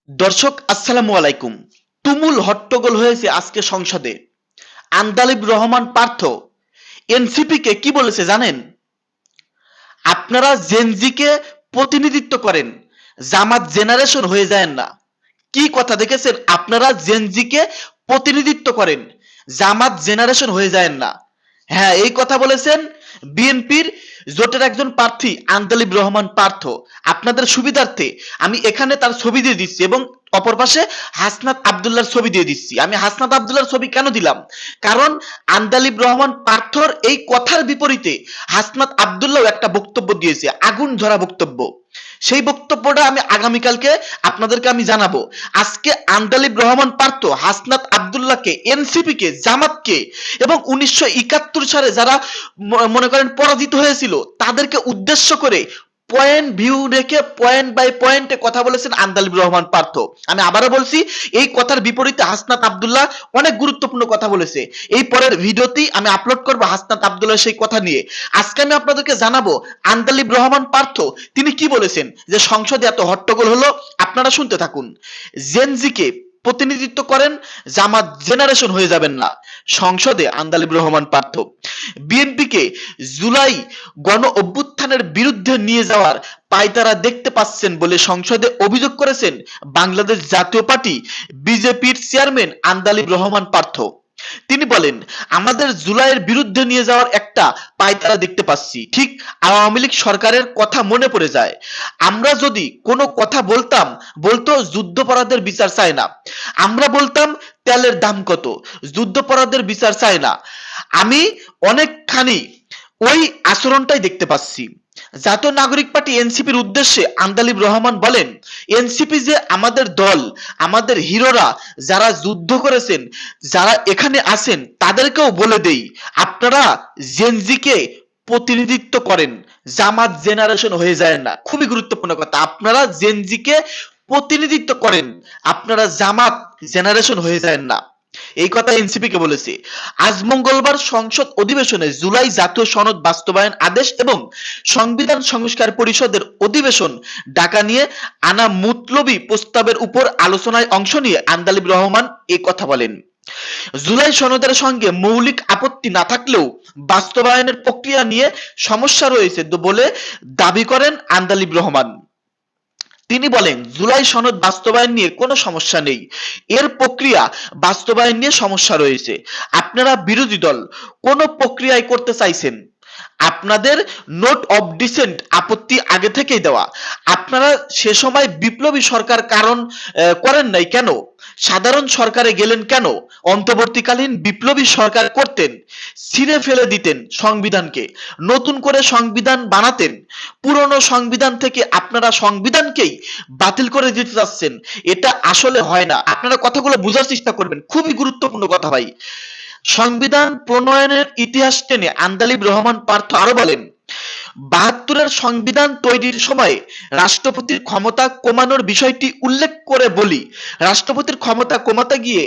দর্শক আসসালামু আলাইকুম। তুমুল হট্টগোল হয়েছে আজকে সংসদে। আন্দালিব রহমান পার্থ এনসিপি কে কি বলেছে জানেন? আপনারা জেনজিকে প্রতিনিধিত্ব করেন, জামাত জেনারেশন হয়ে যায় না। কি কথা দেখেছেন? আপনারা জেনজিকে প্রতিনিধিত্ব করেন, জামাত জেনারেশন হয়ে যায় না। হ্যাঁ, এই কথা বলেছেন বিএনপির জোটের একজন প্রার্থী আন্দালিব রহমান পার্থ। আপনাদের সুবিধার্থে আমি এখানে তার ছবি দিয়ে দিচ্ছি এবং অপর পাশে হাসনাত আব্দুল্লাহর ছবি দিয়ে দিচ্ছি। আমি হাসনাত আব্দুল্লাহর ছবি কেন দিলাম? কারণ আন্দালিব রহমান পার্থর এই কথার বিপরীতে হাসনাত আব্দুল্লাহ একটা বক্তব্য দিয়েছে, আগুন ঝরা বক্তব্য। সেই বক্তব্যটা আমি আগামীকালকে আপনাদেরকে আমি জানাবো। আজকে আন্দালিব রহমান পার্থ হাসনাত আব্দুল্লাহকে, এনসিপি কে, জামাতকে এবং 1971 সালে যারা মনে করেন পরাজিত হয়েছিল তাদেরকে উদ্দেশ্য করে পয়েন্ট ভিউ রেখে পয়েন্ট বাই পয়েন্টে কথা বলেছেন আন্দালিব রহমান পার্থ। আমি আবারও বলছি, এই কথার বিপরীতে হাসনাত আব্দুল্লাহ অনেক গুরুত্বপূর্ণ কথা বলেছে। এই পরের ভিডিওতেই আমি আপলোড করব হাসনাত আব্দুল্লাহ সেই কথা নিয়ে। আজকে আমি আপনাদেরকে জানাবো আন্দালিব রহমান পার্থ তিনি কি বলেছেন। যে সংসদে এত হট্টগোল হলো, আপনারা শুনতে থাকুন। জেনজিকে প্রতিনিধিত্ব করেন, জামাত জেনারেশন হয়ে যাবেন না, সংসদে আন্দালিব রহমান পার্থ। বিএনপিকে জুলাই গণ অভ্যুত্থানের বিরুদ্ধে নিয়ে যাওয়ার পায়তারা দেখতে পাচ্ছেন বলে সংসদে অভিযোগ করেছেন বাংলাদেশ জাতীয় পার্টি বিজেপির চেয়ারম্যান আন্দালিব রহমান পার্থ। তিনি বলেন, আমাদের জুলাইয়ের বিরুদ্ধে নিয়ে যাওয়ার একটা পায়তারা দেখতে পাচ্ছি। ঠিক আওয়ামী লীগ সরকারের কথা মনে পড়ে যায়। আমরা যদি কোনো কথা বলতাম, বলতো যুদ্ধাপরাধের বিচার চায় না। আমরা বলতাম তেলের দাম কত, যুদ্ধাপরাধের বিচার চায় না। আমি অনেকখানি ওই আচরণটাই দেখতে পাচ্ছি। জাতীয় নাগরিক পার্টি এনসিপির উদ্দেশ্যে আন্দালিব রহমান বলেন, এনসিপি যে আমাদের দল, আমাদের হিরোরা যারা যুদ্ধ করেছেন, যারা এখানে আছেন তাদেরকেও বলে দেই, আপনারা জেনজিকে প্রতিনিধিত্ব করেন, জামাত জেনারেশন হয়ে যায় না। খুবই গুরুত্বপূর্ণ কথা, আপনারা জেনজিকে প্রতিনিধিত্ব করেন, আপনারা জামাত জেনারেশন হয়ে যায় না। এই কথা এনসিপি কে বলেছে। আজ মঙ্গলবার সংসদ অধিবেশনে জুলাই জাতীয় সনদ বাস্তবায়ন আদেশ এবং সংবিধান সংস্কার পরিষদের অধিবেশন ডাকা নিয়ে আনা মুতলবি প্রস্তাবের উপর আলোচনায় অংশ নিয়ে আন্দালিব রহমান এই কথা বলেন। জুলাই সনদের সঙ্গে মৌলিক আপত্তি না থাকলেও বাস্তবায়নের প্রক্রিয়া নিয়ে সমস্যা রয়েছে বলে দাবি করেন আন্দালিব রহমান। তিনি বলেন, জুলাই সনদ বাস্তবায়ন নিয়ে কোনো সমস্যা নেই, এর প্রক্রিয়া বাস্তবায়ন নিয়ে সমস্যা রয়েছে। আপনারা বিরোধী দল কোন প্রক্রিয়ায় করতে চাইছেন? আপনাদের নোট অফ ডিসেন্ট আপত্তি আগে থেকেই দেওয়া। আপনারা সে সময় বিপ্লবী সরকার কারণ করেন নাই কেন? সাধারণ সরকারে গেলেন কেন? অন্তর্বর্তীকালীন বিপ্লবী সরকার করতেন, ছিঁড়ে ফেলে দিতেন সংবিধানকে, নতুন করে সংবিধান বানাতেন। পুরনো সংবিধান থেকে আপনারা সংবিধানকেই বাতিল করে দিতে চাচ্ছেন, এটা আসলে হয় না। আপনারা কথাগুলো বোঝার চেষ্টা করবেন, খুবই গুরুত্বপূর্ণ কথা ভাই। সংবিধান প্রণয়নের ইতিহাস টেনে আন্দালিব রহমান পার্থ আরো বলেন, ৭২-এর সংবিধান তৈরির সময় রাষ্ট্রপতির ক্ষমতা কমানোর বিষয়টি উল্লেখ করে বলি, রাষ্ট্রপতির ক্ষমতা কমাতে গিয়ে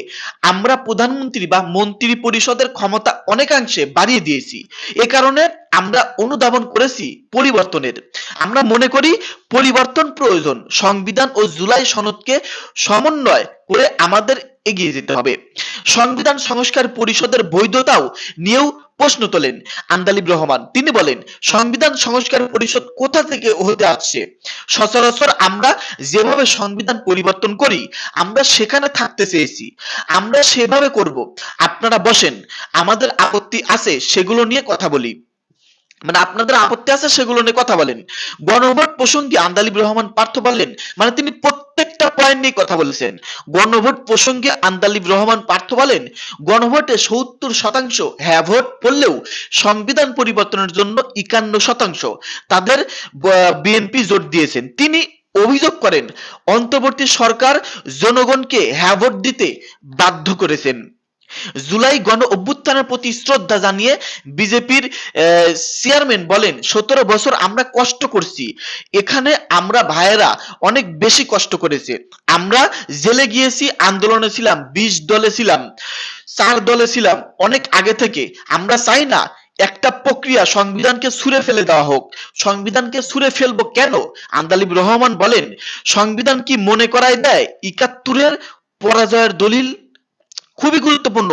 আমরা প্রধানমন্ত্রী বা মন্ত্রী পরিষদের ক্ষমতা অনেকাংশে বাড়িয়ে দিয়েছি। এ কারণে আমরা অনুধাবন করেছি পরিবর্তনের। আমরা মনে করি পরিবর্তন প্রয়োজন। সংবিধান ও জুলাই সনদকে সমন্বয় করে আমাদের এগিয়ে যেতে হবে। সংবিধান সংস্কার পরিষদের বৈধতাও নিয়েও প্রশ্ন তোলেন আন্দালিব রহমান। তিনি বলেন, সংবিধান সংস্কার পরিষদ কোথা থেকে হতে আসছে? সচরাচর আমরা যেভাবে সংবিধান পরিবর্তন করি আমরা সেখানে থাকতে চেয়েছি, আমরা সেভাবে করব। আপনারা বসেন, আমাদের আপত্তি আছে সেগুলো নিয়ে কথা বলি। মানে আপনাদের আপত্তি আছে সেগুলো নিয়ে কথা বলেন। গণভোট প্রসঙ্গে আন্দালিব রহমান পার্থ বললেন, মানে তিনি প্রত্যেকটা পয়েন্ট নিয়ে কথা বলেছেন। গণভোট প্রসঙ্গে আন্দালিব রহমান পার্থ বলেন, গণভোটে ৭০% হ্যাঁ ভোট পড়লেও সংবিধান পরিবর্তনের জন্য ৫১% তাদের বিএনপি জোট দিয়েছেন। তিনি অভিযোগ করেন, অন্তর্বর্তী সরকার জনগণকে হ্যাঁ ভোট দিতে বাধ্য করেছেন। জুলাই গণ অভ্যুত্থানের প্রতি শ্রদ্ধা জানিয়ে বিজেপির চেয়ারম্যান বলেন, ১৭ বছর আমরা কষ্ট করছি, এখানে আমরা ভাইয়েরা অনেক বেশি কষ্ট করেছে। আমরা জেলে গিয়েছি, আন্দোলনে ছিলাম, ২০ দলে ছিলাম, ৪ দলে ছিলাম অনেক আগে থেকে। আমরা চাই না একটা প্রক্রিয়া সংবিধানকে ছুঁড়ে ফেলে দেওয়া হোক। সংবিধানকে ছুঁড়ে ফেলবো কেন? আন্দালিব রহমান বলেন, সংবিধান কি মনে করায় দেয় ৭১-এর পরাজয়ের দলিল? খুবই গুরুত্বপূর্ণ।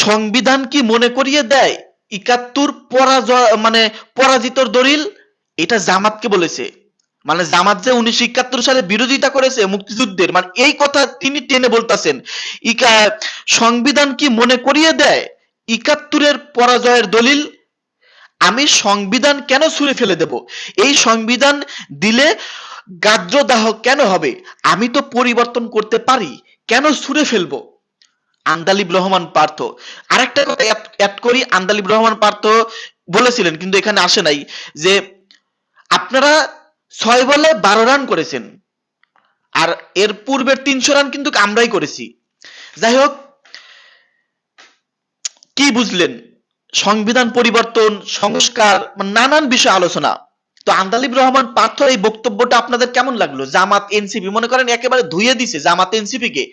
সংবিধান কি মনে করিয়ে দেয় ৭১ পরাজয় মানে পরাজিতর দলিল? এটা জামাতকে বলেছে। মানে জামাত যে ১৯৭১ সালে বিরোধিতা করেছে মুক্তিযুদ্ধের, মানে এই কথা তিনি টেনে বলতেছেন। সংবিধান কি মনে করিয়ে দেয় ৭১-এর পরাজয়ের দলিল? আমি সংবিধান কেন ছুঁড়ে ফেলে দেব? এই সংবিধান দিলে গাত্রদাহ কেন হবে? আমি তো পরিবর্তন করতে পারি, কেন ছুঁড়ে ফেলবো? আন্দালিব রহমান পার্থ। আরেকটা কথা অ্যাড করি, আন্দালিব রহমান পার্থ বলেছিলেন, কিন্তু এখানে আসে নাই, যে আপনারা ৬ বলে ১২ রান করেছেন, আর এর পূর্বের ৩০০ রান কিন্তু আমরাই করেছি। যাই হোক, কি বুঝলেন? সংবিধান পরিবর্তন, সংস্কার, নানান বিষয় আলোচনা। তো আন্দালিব রহমান পার্থ এই বক্তব্যটা আপনাদের কেমন লাগলো? জামাত এনসিপি মনে করেন একেবারে ধুয়ে দিছে জামাত এনসিপি কে।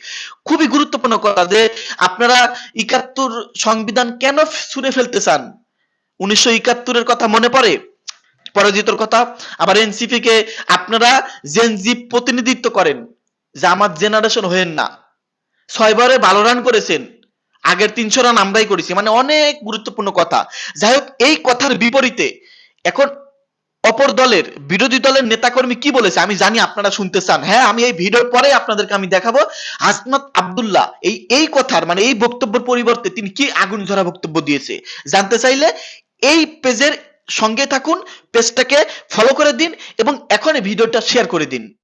খুবই গুরুত্বপূর্ণ কথা যে আপনারা ৭১ সংবিধান কেন ছুঁড়ে ফেলতে চান? ১৯৭১-এর কথা মনে পড়ে, পরাজিতর কথা। আবার এনসিপি কে আপনারা জেনজি প্রতিনিধিত্ব করেন, জামাত জেনারেশন হয়েন না। ৬ বলে ১২ রান করেছেন, আগের ৩০০ রান আমরাই করেছি, মানে অনেক গুরুত্বপূর্ণ কথা। যাই হোক, এই কথার বিপরীতে এখন অপর দলের, বিরোধী দলের নেতাকর্মী কি বলেছে আমি জানি আপনারা শুনতে চান। হ্যাঁ, আমি এই ভিডিওর পরে আপনাদেরকে আমি দেখাবো হাসনাত আব্দুল্লাহ এই কথার মানে এই বক্তব্যের পরিবর্তে তিনি কি আগুন ঝরা বক্তব্য দিয়েছে। জানতে চাইলে এই পেজের সঙ্গে থাকুন, পেজটাকে ফলো করে দিন এবং এখনই ভিডিওটা শেয়ার করে দিন।